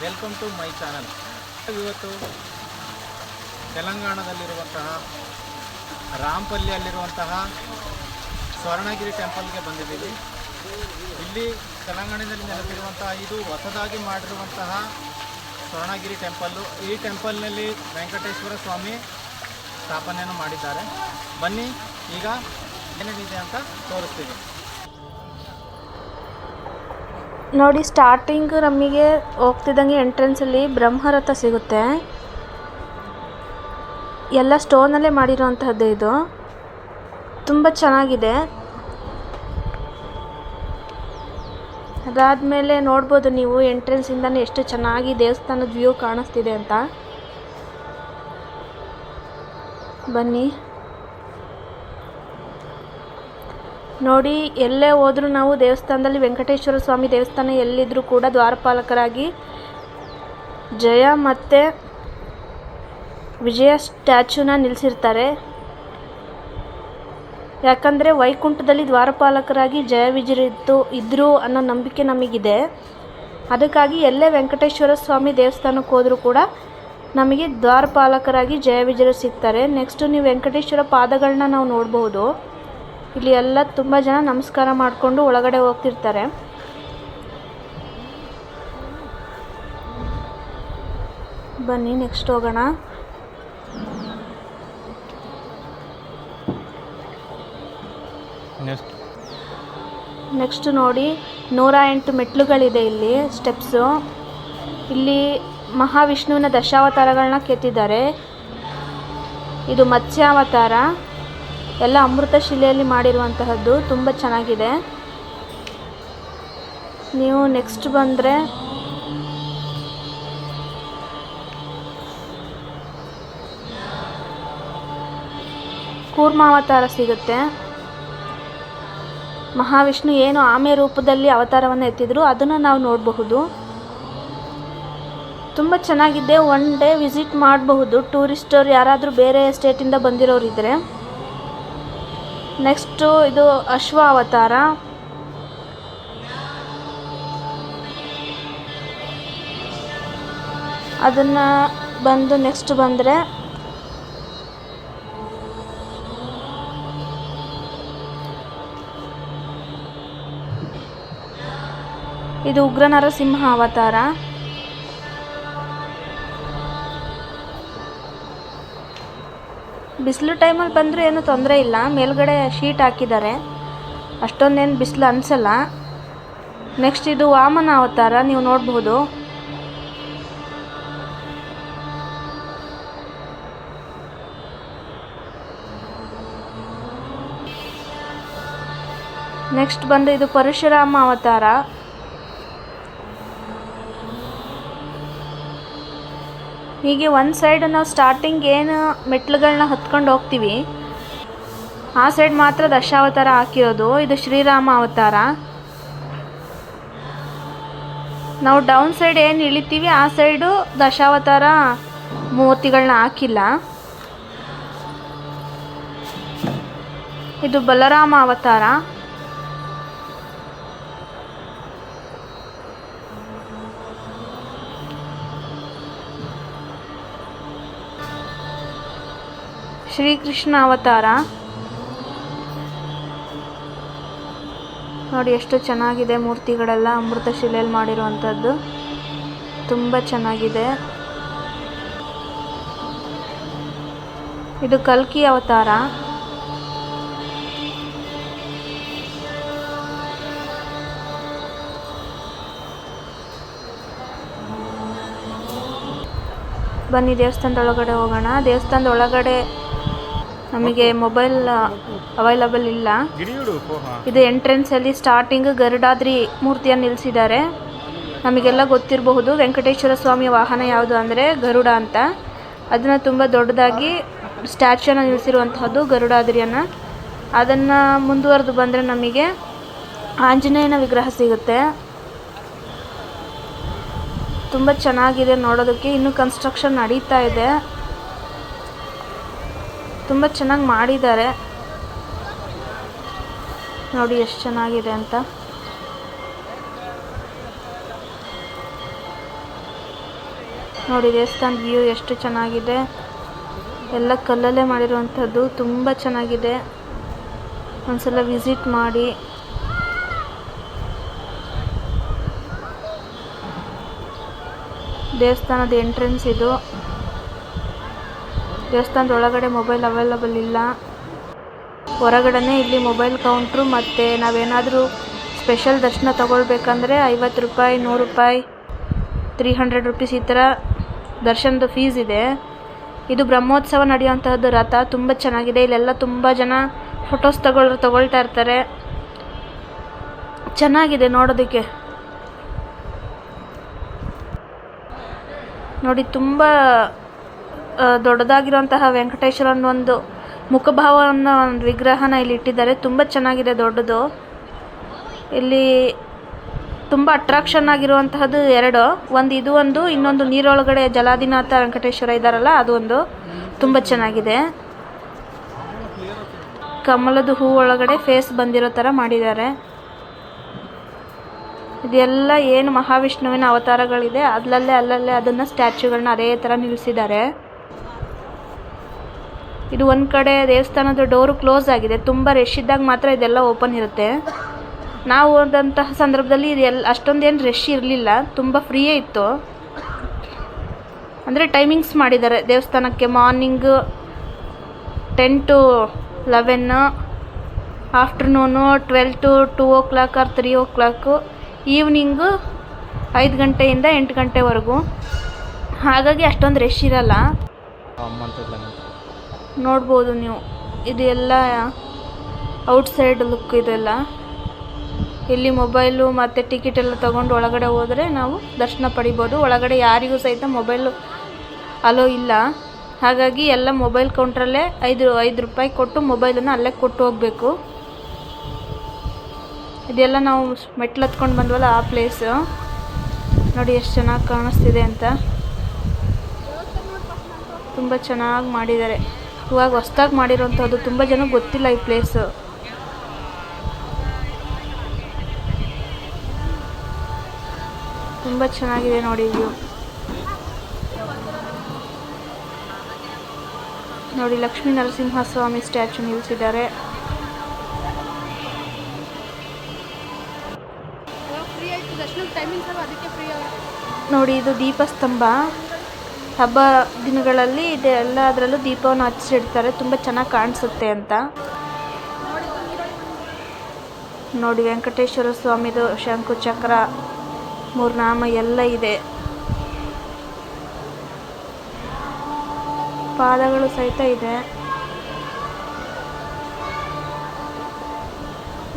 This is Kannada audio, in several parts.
Welcome to my channel. ಇವತ್ತು ತೆಲಂಗಾಣದಲ್ಲಿರುವಂತಹ ರಾಂಪಲ್ಲಿಯಲ್ಲಿರುವಂತಹ ಸ್ವರ್ಣಗಿರಿ ಟೆಂಪಲ್ಗೆ ಬಂದಿದ್ದೀವಿ. ಇಲ್ಲಿ ತೆಲಂಗಾಣದಲ್ಲಿ ನೆಲೆಸಿರುವಂತಹ ಇದು ಹೊಸದಾಗಿ ಮಾಡಿರುವಂತಹ ಸ್ವರ್ಣಗಿರಿ ಟೆಂಪಲ್ಲು. ಈ ಟೆಂಪಲ್ನಲ್ಲಿ ವೆಂಕಟೇಶ್ವರ ಸ್ವಾಮಿ ಸ್ಥಾಪನೆಯನ್ನು ಮಾಡಿದ್ದಾರೆ. ಬನ್ನಿ ಈಗ ಏನೇನಿದೆ ಅಂತ ತೋರಿಸ್ತೀವಿ. ನೋಡಿ, ಸ್ಟಾರ್ಟಿಂಗ್ ನಮಗೆ ಹೋಗ್ತಿದ್ದಂಗೆ ಎಂಟ್ರೆನ್ಸಲ್ಲಿ ಬ್ರಹ್ಮರಥ ಸಿಗುತ್ತೆ. ಎಲ್ಲ ಸ್ಟೋನಲ್ಲೇ ಮಾಡಿರೋವಂತಹದ್ದು. ಇದು ತುಂಬ ಚೆನ್ನಾಗಿದೆ. ಅದಾದಮೇಲೆ ನೋಡ್ಬೋದು ನೀವು ಎಂಟ್ರೆನ್ಸಿಂದನೇ ಎಷ್ಟು ಚೆನ್ನಾಗಿ ದೇವಸ್ಥಾನದ ವ್ಯೂ ಕಾಣಿಸ್ತಿದೆ ಅಂತ. ಬನ್ನಿ ನೋಡಿ, ಎಲ್ಲೇ ಹೋದರೂ ನಾವು ದೇವಸ್ಥಾನದಲ್ಲಿ ವೆಂಕಟೇಶ್ವರ ಸ್ವಾಮಿ ದೇವಸ್ಥಾನ ಎಲ್ಲಿದ್ದರೂ ಕೂಡ ದ್ವಾರಪಾಲಕರಾಗಿ ಜಯ ಮತ್ತು ವಿಜಯ ಸ್ಟ್ಯಾಚ್ಯೂನ ನಿಲ್ಲಿಸಿರ್ತಾರೆ. ಯಾಕಂದರೆ ವೈಕುಂಠದಲ್ಲಿ ದ್ವಾರಪಾಲಕರಾಗಿ ಜಯ ವಿಜಯರು ಇದ್ದರು ಅನ್ನೋ ನಂಬಿಕೆ ನಮಗಿದೆ. ಅದಕ್ಕಾಗಿ ಎಲ್ಲೇ ವೆಂಕಟೇಶ್ವರ ಸ್ವಾಮಿ ದೇವಸ್ಥಾನಕ್ಕೆ ಹೋದರೂ ಕೂಡ ನಮಗೆ ದ್ವಾರಪಾಲಕರಾಗಿ ಜಯ ವಿಜಯರು ಸಿಗ್ತಾರೆ. ನೆಕ್ಸ್ಟು ನೀವು ವೆಂಕಟೇಶ್ವರ ಪಾದಗಳನ್ನ ನಾವು ನೋಡ್ಬೋದು. ಇಲ್ಲಿ ಎಲ್ಲ ತುಂಬ ಜನ ನಮಸ್ಕಾರ ಮಾಡಿಕೊಂಡು ಒಳಗಡೆ ಹೋಗ್ತಿರ್ತಾರೆ. ಬನ್ನಿ ನೆಕ್ಸ್ಟ್ ಹೋಗೋಣ. ನೆಕ್ಸ್ಟ್ ನೋಡಿ, 108 ಮೆಟ್ಲುಗಳಿದೆ ಇಲ್ಲಿ, ಸ್ಟೆಪ್ಸು. ಇಲ್ಲಿ ಮಹಾವಿಷ್ಣುವಿನ ದಶಾವತಾರಗಳನ್ನ ಕೆತ್ತಿದ್ದಾರೆ. ಇದು ಮತ್ಸ್ಯಾವತಾರ, ಎಲ್ಲ ಅಮೃತ ಶಿಲೆಯಲ್ಲಿ ಮಾಡಿರುವಂತಹದ್ದು. ತುಂಬ ಚೆನ್ನಾಗಿದೆ. ನೀವು ನೆಕ್ಸ್ಟ್ ಬಂದರೆ ಕೂರ್ಮಾವತಾರ ಸಿಗುತ್ತೆ. ಮಹಾವಿಷ್ಣು ಏನು ಆಮೆ ರೂಪದಲ್ಲಿ ಅವತಾರವನ್ನು ಎತ್ತಿದ್ರು ಅದನ್ನು ನಾವು ನೋಡಬಹುದು. ತುಂಬ ಚೆನ್ನಾಗಿದೆ. ಒನ್ ಡೇ ವಿಸಿಟ್ ಮಾಡಬಹುದು ಟೂರಿಸ್ಟರು ಯಾರಾದರೂ ಬೇರೆ ಸ್ಟೇಟಿಂದ ಬಂದಿರೋರು ಇದ್ದರೆ. ನೆಕ್ಸ್ಟು ಇದು ಅಶ್ವ ಅವತಾರ. ಅದನ್ನು ಬಂದು ನೆಕ್ಸ್ಟ್ ಬಂದರೆ ಇದು ಉಗ್ರ ನರಸಿಂಹ ಅವತಾರ. ಬಿಸಿಲು ಟೈಮಲ್ಲಿ ಬಂದರೂ ಏನೂ ತೊಂದರೆ ಇಲ್ಲ. ಮೇಲ್ಗಡೆ ಶೀಟ್ ಹಾಕಿದ್ದಾರೆ, ಅಷ್ಟೊಂದೇನು ಬಿಸಿಲು ಅನಿಸಲ್ಲ. ನೆಕ್ಸ್ಟ್ ಇದು ವಾಮನ ಅವತಾರ, ನೀವು ನೋಡಬಹುದು. ನೆಕ್ಸ್ಟ್ ಬಂದು ಇದು ಪರಶುರಾಮ ಅವತಾರ. ಹೀಗೆ ಒಂದು ಸೈಡ್ ನಾವು ಸ್ಟಾರ್ಟಿಂಗ್ ಏನು ಮೆಟ್ಲುಗಳನ್ನ ಹತ್ಕೊಂಡು ಹೋಗ್ತೀವಿ ಆ ಸೈಡ್ ಮಾತ್ರ ದಶಾವತಾರ ಹಾಕಿರೋದು. ಇದು ಶ್ರೀರಾಮ ಅವತಾರ. ನಾವು ಡೌನ್ ಸೈಡ್ ಏನು ಇಳಿತೀವಿ ಆ ಸೈಡು ದಶಾವತಾರ ಮೂರ್ತಿಗಳನ್ನ ಹಾಕಿಲ್ಲ. ಇದು ಬಲರಾಮ ಅವತಾರ. ಶ್ರೀಕೃಷ್ಣ ಅವತಾರ. ನೋಡಿ ಎಷ್ಟು ಚೆನ್ನಾಗಿದೆ ಮೂರ್ತಿಗಳೆಲ್ಲ, ಅಮೃತ ಶಿಲೆಯಲ್ಲಿ ಮಾಡಿರುವಂಥದ್ದು. ತುಂಬ ಚೆನ್ನಾಗಿದೆ. ಇದು ಕಲ್ಕಿ ಅವತಾರ. ಬನ್ನಿ ದೇವಸ್ಥಾನದ ಒಳಗಡೆ ಹೋಗೋಣ. ದೇವಸ್ಥಾನದ ಒಳಗಡೆ ನಮಗೆ ಮೊಬೈಲ್ ಅವೈಲಬಲ್ ಇಲ್ಲ. ಇದು ಎಂಟ್ರೆನ್ಸಲ್ಲಿ ಸ್ಟಾರ್ಟಿಂಗ್ ಗರುಡಾದ್ರಿ ಮೂರ್ತಿಯನ್ನು ನಿಲ್ಲಿಸಿದ್ದಾರೆ. ನಮಗೆಲ್ಲ ಗೊತ್ತಿರಬಹುದು ವೆಂಕಟೇಶ್ವರ ಸ್ವಾಮಿಯ ವಾಹನ ಯಾವುದು ಅಂದರೆ ಗರುಡ ಅಂತ. ಅದನ್ನು ತುಂಬ ದೊಡ್ಡದಾಗಿ ಸ್ಟ್ಯಾಚ್ಯೂನ ನಿಲ್ಲಿಸಿರುವಂತಹದ್ದು ಗರುಡಾದ್ರಿಯನ್ನು. ಅದನ್ನು ಮುಂದುವರೆದು ಬಂದರೆ ನಮಗೆ ಆಂಜನೇಯನ ವಿಗ್ರಹ ಸಿಗುತ್ತೆ. ತುಂಬ ಚೆನ್ನಾಗಿದೆ ನೋಡೋದಕ್ಕೆ. ಇನ್ನೂ ಕನ್ಸ್ಟ್ರಕ್ಷನ್ ನಡೀತಾ ಇದೆ. ತುಂಬ ಚೆನ್ನಾಗಿ ಮಾಡಿದ್ದಾರೆ. ನೋಡಿ ಎಷ್ಟು ಚೆನ್ನಾಗಿದೆ ಅಂತ. ನೋಡಿ ದೇವಸ್ಥಾನದ ವ್ಯೂ ಎಷ್ಟು ಚೆನ್ನಾಗಿದೆ. ಎಲ್ಲ ಕಲ್ಲಲ್ಲೇ ಮಾಡಿರುವಂಥದ್ದು, ತುಂಬ ಚೆನ್ನಾಗಿದೆ. ಒಂದ್ಸಲ ವಿಸಿಟ್ ಮಾಡಿ. ದೇವಸ್ಥಾನದ ಎಂಟ್ರೆನ್ಸ್ ಇದು. ದೇವಸ್ಥಾನದ ಒಳಗಡೆ ಮೊಬೈಲ್ ಅವೈಲಬಲ್ ಇಲ್ಲ. ಹೊರಗಡೆ ಇಲ್ಲಿ ಮೊಬೈಲ್ ಕೌಂಟ್ರು, ಮತ್ತು ನಾವೇನಾದರೂ ಸ್ಪೆಷಲ್ ದರ್ಶನ ತಗೊಳ್ಬೇಕಂದ್ರೆ 50 ರೂಪಾಯಿ, 100 ರೂಪಾಯಿ, 300 ರೂಪೀಸ್ ಈ ಥರ ದರ್ಶನದ ಫೀಸ್ ಇದೆ. ಇದು ಬ್ರಹ್ಮೋತ್ಸವ ನಡೆಯುವಂತಹದ್ದು ರಥ. ತುಂಬ ಚೆನ್ನಾಗಿದೆ. ಇಲ್ಲೆಲ್ಲ ತುಂಬ ಜನ ಫೋಟೋಸ್ ತಗೊಳ್ತಾ ಇರ್ತಾರೆ. ಚೆನ್ನಾಗಿದೆ ನೋಡೋದಕ್ಕೆ. ನೋಡಿ ತುಂಬ ದೊಡ್ಡದಾಗಿರುವಂತಹ ವೆಂಕಟೇಶ್ವರನ ಒಂದು ಮುಖಭಾವನ ಒಂದು ವಿಗ್ರಹನ ಇಲ್ಲಿ ಇಟ್ಟಿದ್ದಾರೆ. ತುಂಬ ಚೆನ್ನಾಗಿದೆ, ದೊಡ್ಡದು. ಇಲ್ಲಿ ತುಂಬ ಅಟ್ರಾಕ್ಷನ್ ಆಗಿರುವಂತಹದ್ದು ಎರಡು. ಇದು ಒಂದು, ಇನ್ನೊಂದು ನೀರೊಳಗಡೆ ಜಲಾದಿನಾಥ ವೆಂಕಟೇಶ್ವರ ಇದ್ದಾರಲ್ಲ, ಅದು ಒಂದು ತುಂಬ ಚೆನ್ನಾಗಿದೆ. ಕಮಲದ ಹೂ ಒಳಗಡೆ ಫೇಸ್ ಬಂದಿರೋ ಥರ ಮಾಡಿದ್ದಾರೆ. ಇದೆಲ್ಲ ಏನು ಮಹಾವಿಷ್ಣುವಿನ ಅವತಾರಗಳಿದೆ, ಅಲ್ಲಲ್ಲೇ ಅದನ್ನು ಸ್ಟ್ಯಾಚ್ಯೂಗಳನ್ನ ಅದೇ ಥರ ನಿಲ್ಲಿಸಿದ್ದಾರೆ. ಇದು ಒಂದು ಕಡೆ ದೇವಸ್ಥಾನದ ಡೋರು ಕ್ಲೋಸ್ ಆಗಿದೆ. ತುಂಬ ರಶ್ ಇದ್ದಾಗ ಮಾತ್ರ ಇದೆಲ್ಲ ಓಪನ್ ಇರುತ್ತೆ. ನಾವು ಹೋದಂತಹ ಸಂದರ್ಭದಲ್ಲಿ ಅಷ್ಟೊಂದೇನು ರಶ್ ಇರಲಿಲ್ಲ, ತುಂಬ ಫ್ರೀಯೇ ಇತ್ತು. ಅಂದರೆ ಟೈಮಿಂಗ್ಸ್ ಮಾಡಿದ್ದಾರೆ ದೇವಸ್ಥಾನಕ್ಕೆ. Morning 10 to 11, afternoon 12 to 2 o'clock or 3 o'clock, evening 5 ಗಂಟೆಯಿಂದ 8 ಗಂಟೆವರೆಗೂ. ಹಾಗಾಗಿ ಅಷ್ಟೊಂದು ರಶ್ ಇರಲ್ಲ. ನೋಡ್ಬೋದು ನೀವು. ಇದು ಎಲ್ಲ ಔಟ್ಸೈಡ್ ಲುಕ್. ಇದೆಲ್ಲ ಇಲ್ಲಿ ಮೊಬೈಲು ಮತ್ತು ಟಿಕೆಟ್ ಎಲ್ಲ ತೊಗೊಂಡು ಒಳಗಡೆ ಹೋದರೆ ನಾವು ದರ್ಶನ ಪಡಿಬೋದು. ಒಳಗಡೆ ಯಾರಿಗೂ ಸಹಿತ ಮೊಬೈಲು ಅಲೋ ಇಲ್ಲ. ಹಾಗಾಗಿ ಎಲ್ಲ ಮೊಬೈಲ್ ಕೌಂಟ್ರಲ್ಲೇ 5 ರೂಪಾಯಿ ಕೊಟ್ಟು ಮೊಬೈಲನ್ನು ಅಲ್ಲೇ ಕೊಟ್ಟು ಹೋಗಬೇಕು. ಇದೆಲ್ಲ ನಾವು ಮೆಟ್ಲು ಹತ್ಕೊಂಡು ಬಂದ್ವಲ್ಲ, ಆ ಪ್ಲೇಸು. ನೋಡಿ ಎಷ್ಟು ಚೆನ್ನಾಗಿ ಕಾಣಿಸ್ತಿದೆ ಅಂತ. ತುಂಬ ಚೆನ್ನಾಗಿ ಮಾಡಿದ್ದಾರೆ. ಇವಾಗ ಹೊಸ್ದಾಗಿ ಮಾಡಿರೋಂಥದ್ದು. ತುಂಬ ಜನಕ್ಕೆ ಗೊತ್ತಿಲ್ಲ ಈ ಪ್ಲೇಸು. ತುಂಬ ಚೆನ್ನಾಗಿದೆ ನೋಡಿ ವ್ಯೂ. ನೋಡಿ ಲಕ್ಷ್ಮೀ ನರಸಿಂಹಸ್ವಾಮಿ ಸ್ಟ್ಯಾಚು ನಿಲ್ಲಿಸಿದ್ದಾರೆ. ನೋಡಿ ಇದು ದೀಪಸ್ತಂಭ. ಹಬ್ಬ ದಿನಗಳಲ್ಲಿ ಇದೆ, ಎಲ್ಲದರಲ್ಲೂ ದೀಪವನ್ನು ಹಚ್ಚಿಡ್ತಾರೆ. ತುಂಬ ಚೆನ್ನಾಗಿ ಕಾಣಿಸುತ್ತೆ ಅಂತ. ನೋಡಿ ವೆಂಕಟೇಶ್ವರ ಸ್ವಾಮಿದು ಶಂಕು ಚಕ್ರ, 3 ನಾಮ ಎಲ್ಲ ಇದೆ. ಪಾದಗಳು ಸಹಿತ ಇದೆ.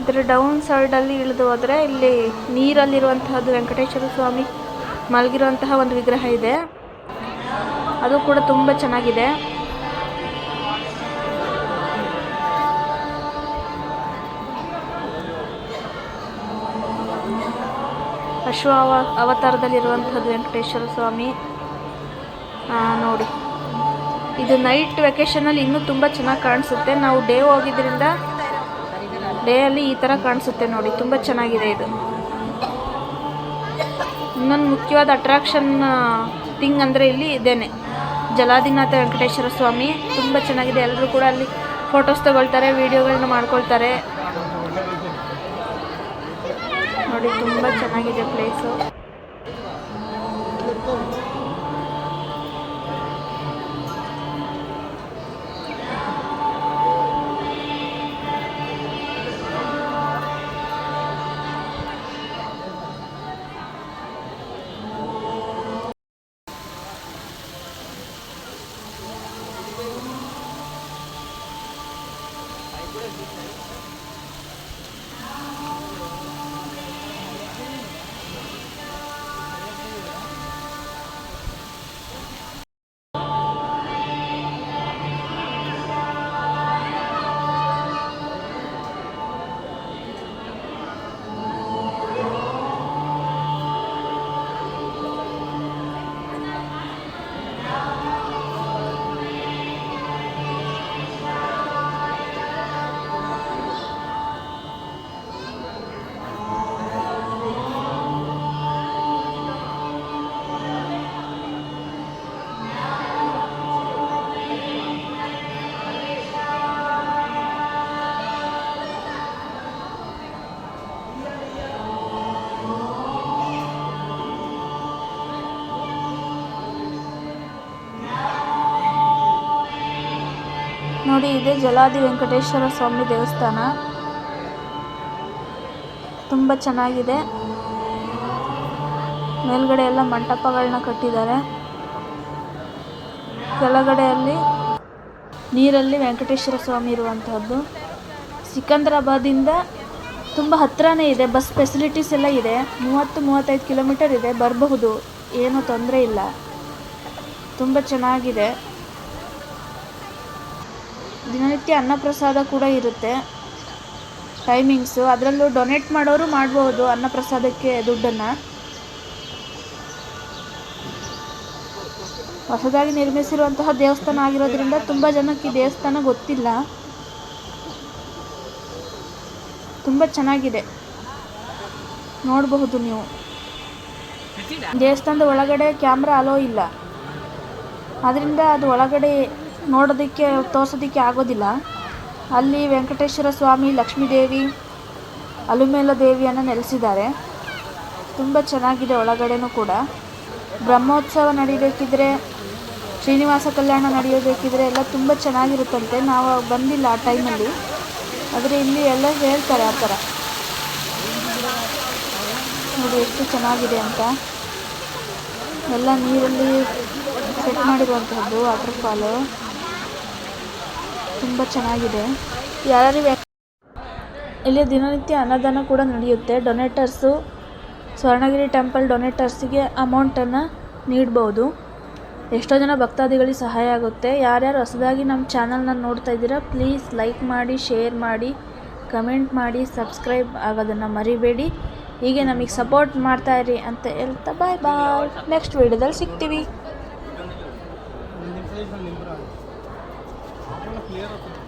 ಇದರ ಡೌನ್ ಸೈಡಲ್ಲಿ ಇಳಿದು ಹೋದರೆ ಇಲ್ಲಿ ನೀರಲ್ಲಿರುವಂತಹದ್ದು ವೆಂಕಟೇಶ್ವರ ಸ್ವಾಮಿ ಮಲಗಿರುವಂತಹ ಒಂದು ವಿಗ್ರಹ ಇದೆ. ಅದು ಕೂಡ ತುಂಬ ಚೆನ್ನಾಗಿದೆ. ಅಶ್ವ ಅವತಾರದಲ್ಲಿರುವಂಥದ್ದು ವೆಂಕಟೇಶ್ವರ ಸ್ವಾಮಿ. ನೋಡಿ ಇದು ನೈಟ್ ವೆಕೇಷನಲ್ಲಿ ಇನ್ನೂ ತುಂಬ ಚೆನ್ನಾಗಿ ಕಾಣಿಸುತ್ತೆ. ನಾವು ಡೇ ಹೋಗಿದ್ದರಿಂದ ಡೇ ಅಲ್ಲಿ ಈ ಥರ ಕಾಣಿಸುತ್ತೆ ನೋಡಿ. ತುಂಬ ಚೆನ್ನಾಗಿದೆ ಇದು. ಇನ್ನೊಂದು ಮುಖ್ಯವಾದ ಅಟ್ರಾಕ್ಷನ್ ಥಿಂಗ್ ಅಂದರೆ ಇಲ್ಲಿ ಇದೇನೆ, ಜಲಾದಿನಾಥ ವೆಂಕಟೇಶ್ವರ ಸ್ವಾಮಿ. ತುಂಬ ಚೆನ್ನಾಗಿದೆ. ಎಲ್ಲರೂ ಕೂಡ ಅಲ್ಲಿ ಫೋಟೋಸ್ ತಗೊಳ್ತಾರೆ, ವಿಡಿಯೋಗಳನ್ನ ಮಾಡ್ಕೊಳ್ತಾರೆ. ನೋಡಿ ತುಂಬ ಚೆನ್ನಾಗಿದೆ ಪ್ಲೇಸು. ನೋಡಿ, ಇದೆ ಜಲಾದಿ ವೆಂಕಟೇಶ್ವರ ಸ್ವಾಮಿ ದೇವಸ್ಥಾನ. ತುಂಬ ಚೆನ್ನಾಗಿದೆ. ಮೇಲ್ಗಡೆ ಎಲ್ಲ ಮಂಟಪಗಳನ್ನ ಕಟ್ಟಿದ್ದಾರೆ. ಕೆಳಗಡೆಯಲ್ಲಿ ನೀರಲ್ಲಿ ವೆಂಕಟೇಶ್ವರ ಸ್ವಾಮಿ ಇರುವಂತಹದ್ದು. ಸಿಕಂದ್ರಾಬಾದಿಂದ ತುಂಬ ಹತ್ತಿರನೇ ಇದೆ. ಬಸ್ ಫೆಸಿಲಿಟೀಸ್ ಎಲ್ಲ ಇದೆ. 30-35 ಕಿಲೋಮೀಟರ್ ಇದೆ. ಬರಬಹುದು, ಏನೂ ತೊಂದರೆ ಇಲ್ಲ. ತುಂಬ ಚೆನ್ನಾಗಿದೆ. ದಿನನಿತ್ಯ ಅನ್ನಪ್ರಸಾದ ಕೂಡ ಇರುತ್ತೆ. ಟೈಮಿಂಗ್ಸು, ಅದರಲ್ಲೂ ಡೊನೇಟ್ ಮಾಡೋರು ಮಾಡ್ಬೋದು ಅನ್ನಪ್ರಸಾದಕ್ಕೆ ದುಡ್ಡನ್ನು. ಹೊಸದಾಗಿ ನಿರ್ಮಿಸಿರುವಂತಹ ದೇವಸ್ಥಾನ ಆಗಿರೋದ್ರಿಂದ ತುಂಬ ಜನಕ್ಕೆ ಈ ದೇವಸ್ಥಾನ ಗೊತ್ತಿಲ್ಲ. ತುಂಬ ಚೆನ್ನಾಗಿದೆ, ನೋಡಬಹುದು ನೀವು. ದೇವಸ್ಥಾನದ ಒಳಗಡೆ ಕ್ಯಾಮ್ರಾ ಅಲೋ ಇಲ್ಲ, ಅದರಿಂದ ಅದು ಒಳಗಡೆ ನೋಡೋದಕ್ಕೆ ತೋರಿಸೋದಕ್ಕೆ ಆಗೋದಿಲ್ಲ. ಅಲ್ಲಿ ವೆಂಕಟೇಶ್ವರ ಸ್ವಾಮಿ, ಲಕ್ಷ್ಮೀದೇವಿ, ಅಲುಮೇಲ ದೇವಿಯನ್ನು ನೆಲೆಸಿದ್ದಾರೆ. ತುಂಬ ಚೆನ್ನಾಗಿದೆ ಒಳಗಡೆನೂ ಕೂಡ. ಬ್ರಹ್ಮೋತ್ಸವ ನಡಿಬೇಕಿದ್ರೆ, ಶ್ರೀನಿವಾಸ ಕಲ್ಯಾಣ ನಡೆಯಬೇಕಿದ್ರೆ ಎಲ್ಲ ತುಂಬ ಚೆನ್ನಾಗಿರುತ್ತಂತೆ. ನಾವು ಬಂದಿಲ್ಲ ಆ ಟೈಮಲ್ಲಿ, ಆದರೆ ಇಲ್ಲಿ ಎಲ್ಲ ಹೇಳ್ತಾರೆ ಆ ಥರ. ನೋಡಿ ಎಷ್ಟು ಚೆನ್ನಾಗಿದೆ ಅಂತ. ಎಲ್ಲ ನೀರಲ್ಲಿ ಸೆಟ್ ಮಾಡಿರುವಂತಹದ್ದು ವಾಟರ್ ಫಾಲು. ತುಂಬ ಚೆನ್ನಾಗಿದೆ. ಯಾರ್ಯಾರು ಇಲ್ಲಿ ದಿನನಿತ್ಯ ಅನ್ನದಾನ ಕೂಡ ನಡೆಯುತ್ತೆ. ಡೊನೇಟರ್ಸು, ಸ್ವರ್ಣಗಿರಿ ಟೆಂಪಲ್ ಡೊನೇಟರ್ಸಿಗೆ ಅಮೌಂಟನ್ನು ನೀಡ್ಬೋದು. ಎಷ್ಟೋ ಜನ ಭಕ್ತಾದಿಗಳಿಗೆ ಸಹಾಯ ಆಗುತ್ತೆ. ಯಾರ್ಯಾರು ಹೊಸದಾಗಿ ನಮ್ಮ ಚಾನಲ್ನ ನೋಡ್ತಾ ಇದ್ದೀರಾ, ಪ್ಲೀಸ್ ಲೈಕ್ ಮಾಡಿ, ಶೇರ್ ಮಾಡಿ, ಕಮೆಂಟ್ ಮಾಡಿ, ಸಬ್ಸ್ಕ್ರೈಬ್ ಆಗೋದನ್ನು ಮರಿಬೇಡಿ. ಹೀಗೆ ನಮಗೆ ಸಪೋರ್ಟ್ ಮಾಡ್ತಾಯಿರಿ ಅಂತ ಹೇಳ್ತಾ ಬಾಯ್ ಬಾಯ್. ನೆಕ್ಸ್ಟ್ ವೀಡಿಯೋದಲ್ಲಿ ಸಿಗ್ತೀವಿ.